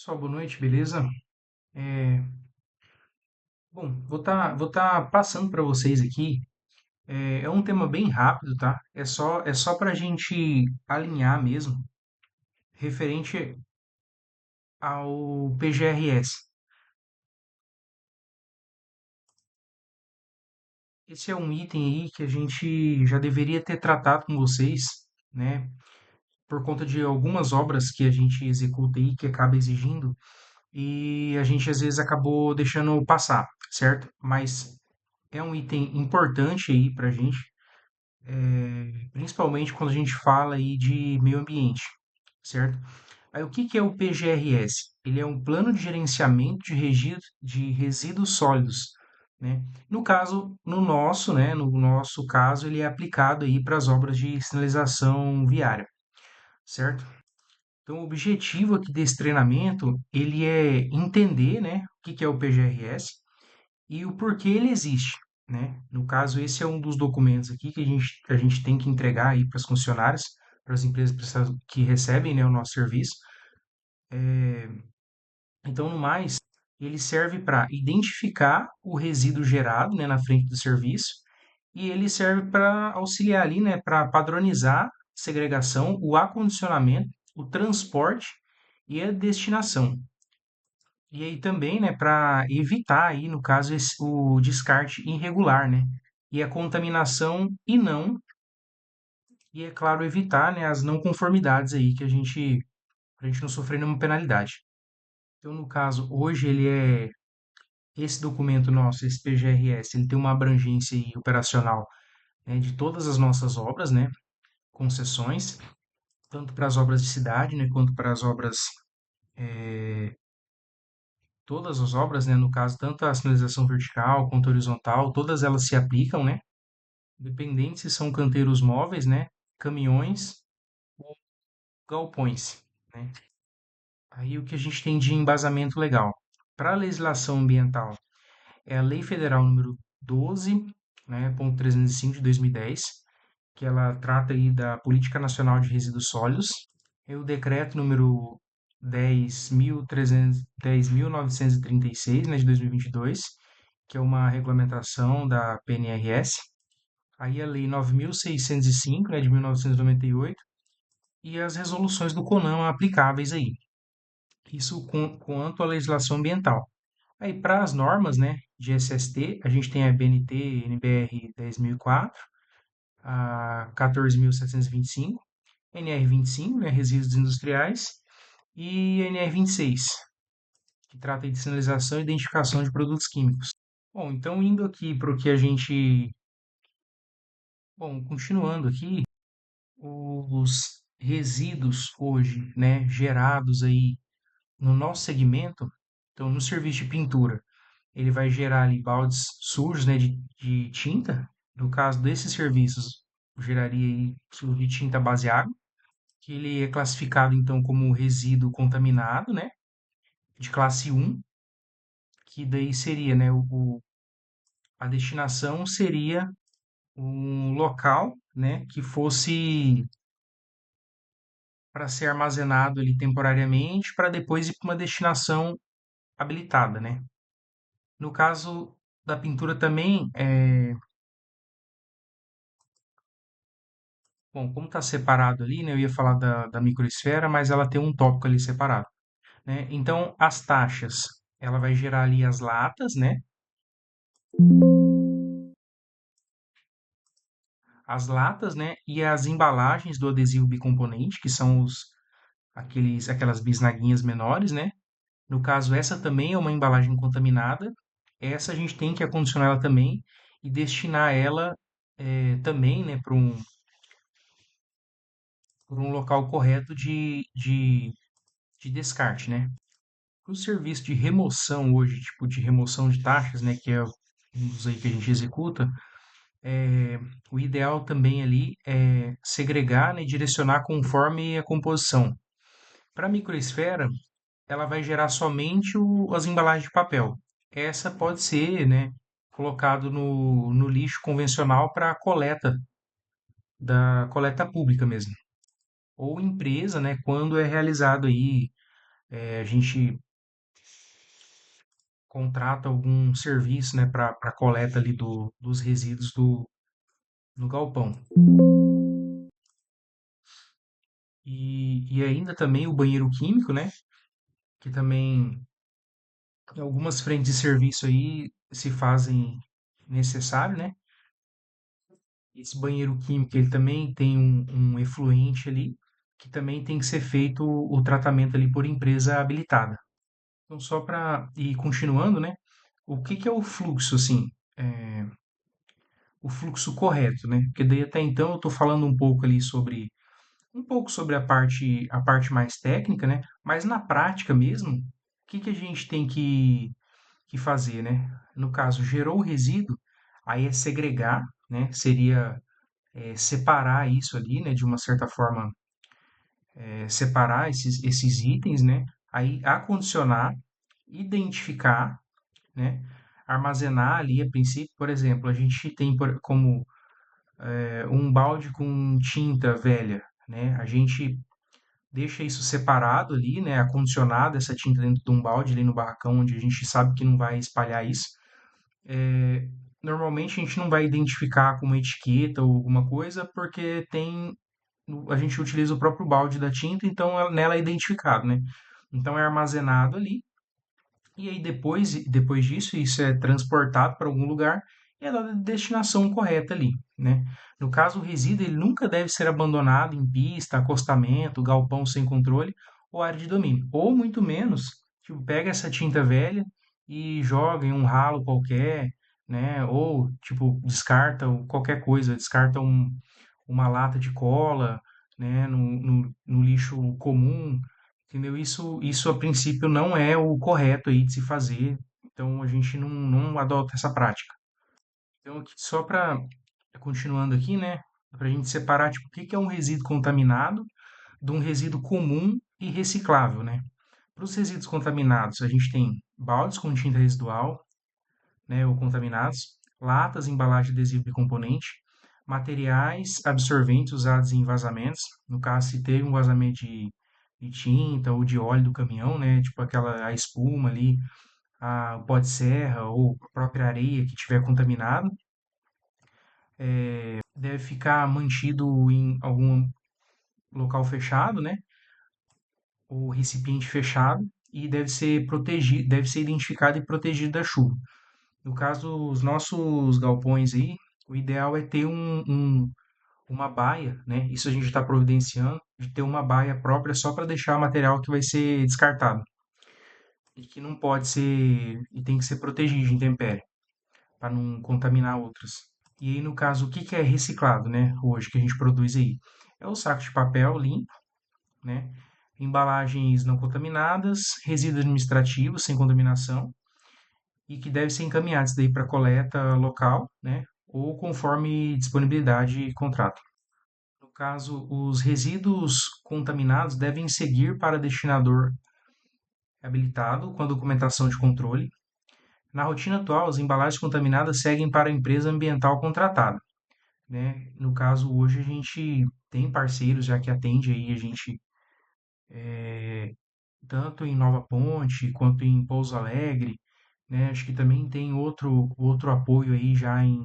Pessoal, boa noite, beleza? É, bom, vou tá passando para vocês aqui. É um tema bem rápido, tá? É só para a gente alinhar mesmo, referente ao PGRS. Esse é um item aí que a gente já deveria ter tratado com vocês, né? Por conta de algumas obras que a gente executa aí, que acaba exigindo, e a gente às vezes acabou deixando passar, certo? Mas é um item importante aí para a gente, principalmente quando a gente fala aí de meio ambiente, certo? Aí o que que é o PGRS? Ele é um plano de gerenciamento de resíduos sólidos, né? No caso, no nosso caso, ele é aplicado aí para as obras de sinalização viária, certo? Então, o objetivo aqui desse treinamento, ele é entender, né, o que que é o PGRS e o porquê ele existe, né? No caso, esse é um dos documentos aqui que a gente tem que entregar aí para as concessionárias, para as empresas que recebem, né, o nosso serviço. Então, no mais, ele serve para identificar o resíduo gerado, né, na frente do serviço e ele serve para auxiliar ali, né, para padronizar a segregação, o acondicionamento, o transporte e a destinação. E aí também, né, para evitar aí, no caso, o descarte irregular, né? E a contaminação e é claro, evitar, né, as não conformidades aí pra gente não sofrer nenhuma penalidade. Então, no caso, hoje esse documento nosso, esse PGRS, ele tem uma abrangência aí operacional, né, de todas as nossas obras, né, concessões, tanto para as obras de cidade, né, quanto para as obras, todas as obras, né, no caso, tanto a sinalização vertical quanto horizontal, todas elas se aplicam, né? Independente se são canteiros móveis, né, caminhões ou galpões, né. Aí o que a gente tem de embasamento legal? Para a legislação ambiental, é a Lei Federal número 12, né, ponto 305 de 2010, que ela trata aí da Política Nacional de Resíduos Sólidos, e o decreto número 10.936, né, de 2022, que é uma regulamentação da PNRS. Aí a Lei 9.605, né, de 1998, e as resoluções do CONAMA aplicáveis aí. Isso quanto à legislação ambiental. Aí para as normas, né, de SST, a gente tem a BNT NBR 10.004, a 14.725, NR 25, né, resíduos industriais, e NR 26, que trata de sinalização e identificação de produtos químicos. Bom, então indo aqui para o que a gente. Bom, continuando aqui, os resíduos hoje, né, gerados aí no nosso segmento, então no serviço de pintura, ele vai gerar ali baldes sujos, né, de tinta. No caso desses serviços, geraria aí sujo de tinta à base água, que ele é classificado então como resíduo contaminado, né, de classe 1, que daí seria, né, a destinação seria um local, né, que fosse para ser armazenado ali temporariamente, para depois ir para uma destinação habilitada, né? No caso da pintura também, bom, como está separado ali, né? Eu ia falar da microesfera, mas ela tem um tópico ali separado, né? Então, as taxas, ela vai gerar ali as latas, né? As latas, né? E as embalagens do adesivo bicomponente, que são aquelas bisnaguinhas menores, né? No caso, essa também é uma embalagem contaminada. Essa a gente tem que acondicionar ela também e destinar ela também, né, para um local correto de descarte, né? O serviço de remoção hoje, tipo de remoção de taxas, né, que é um dos aí que a gente executa, o ideal também ali é segregar, né, e direcionar conforme a composição. Para a microesfera, ela vai gerar somente as embalagens de papel. Essa pode ser, né, colocado no lixo convencional para coleta da coleta pública mesmo, ou empresa, né, quando é realizado aí A gente contrata algum serviço, né, para coleta ali dos resíduos no galpão. E ainda também o banheiro químico, né, que também em algumas frentes de serviço aí se fazem necessário, né? Esse banheiro químico, ele também tem um efluente ali, que também tem que ser feito o tratamento ali por empresa habilitada. Então, só para ir continuando, né? O que que é o fluxo, assim? É, o fluxo correto, né? Porque daí até então eu estou falando um pouco sobre a parte mais técnica, né? Mas na prática mesmo, o que que a gente tem que fazer, né? No caso, gerou o resíduo, aí é segregar, né? Seria separar isso ali, né? De uma certa forma, separar esses itens, né? Aí acondicionar, identificar, né? Armazenar ali a princípio, por exemplo, a gente tem como um balde com tinta velha, né? A gente deixa isso separado ali, né? Acondicionado essa tinta dentro de um balde ali no barracão, onde a gente sabe que não vai espalhar isso. É, normalmente a gente não vai identificar com uma etiqueta ou alguma coisa, porque a gente utiliza o próprio balde da tinta, então nela é identificado, né? Então é armazenado ali, e aí depois disso, isso é transportado para algum lugar e é dada a destinação correta ali, né? No caso, o resíduo ele nunca deve ser abandonado em pista, acostamento, galpão sem controle ou área de domínio. Ou muito menos, tipo, pega essa tinta velha e joga em um ralo qualquer, né? Ou, tipo, descarta qualquer coisa, descarta uma lata de cola, né? No lixo comum, entendeu? Isso a princípio não é o correto aí de se fazer, então a gente não adota essa prática. Então, só para continuando aqui, né, para a gente separar tipo, o que que é um resíduo contaminado de um resíduo comum e reciclável, né? Para os resíduos contaminados, a gente tem baldes com tinta residual, né, ou contaminados, latas, embalagem adesiva e componente, materiais absorventes usados em vazamentos, no caso se teve um vazamento de tinta ou de óleo do caminhão, né, tipo a espuma ali, o pó de serra ou a própria areia que tiver contaminado, deve ficar mantido em algum local fechado, né, ou recipiente fechado e deve ser protegido, deve ser identificado e protegido da chuva. No caso, os nossos galpões aí, o ideal é ter uma baia, né? Isso a gente está providenciando, de ter uma baia própria só para deixar o material que vai ser descartado. E que não pode ser, e tem que ser protegido de intempérie, para não contaminar outras. E aí, no caso, o que que é reciclado, né? Hoje que a gente produz aí? É o saco de papel limpo, né? Embalagens não contaminadas, resíduos administrativos sem contaminação, e que deve ser encaminhados daí para coleta local, né? Ou conforme disponibilidade e contrato. No caso, os resíduos contaminados devem seguir para destinador habilitado com a documentação de controle. Na rotina atual, as embalagens contaminadas seguem para a empresa ambiental contratada, né? No caso, hoje a gente tem parceiros já que atende aí a gente tanto em Nova Ponte quanto em Pouso Alegre, né? Acho que também tem outro apoio aí já em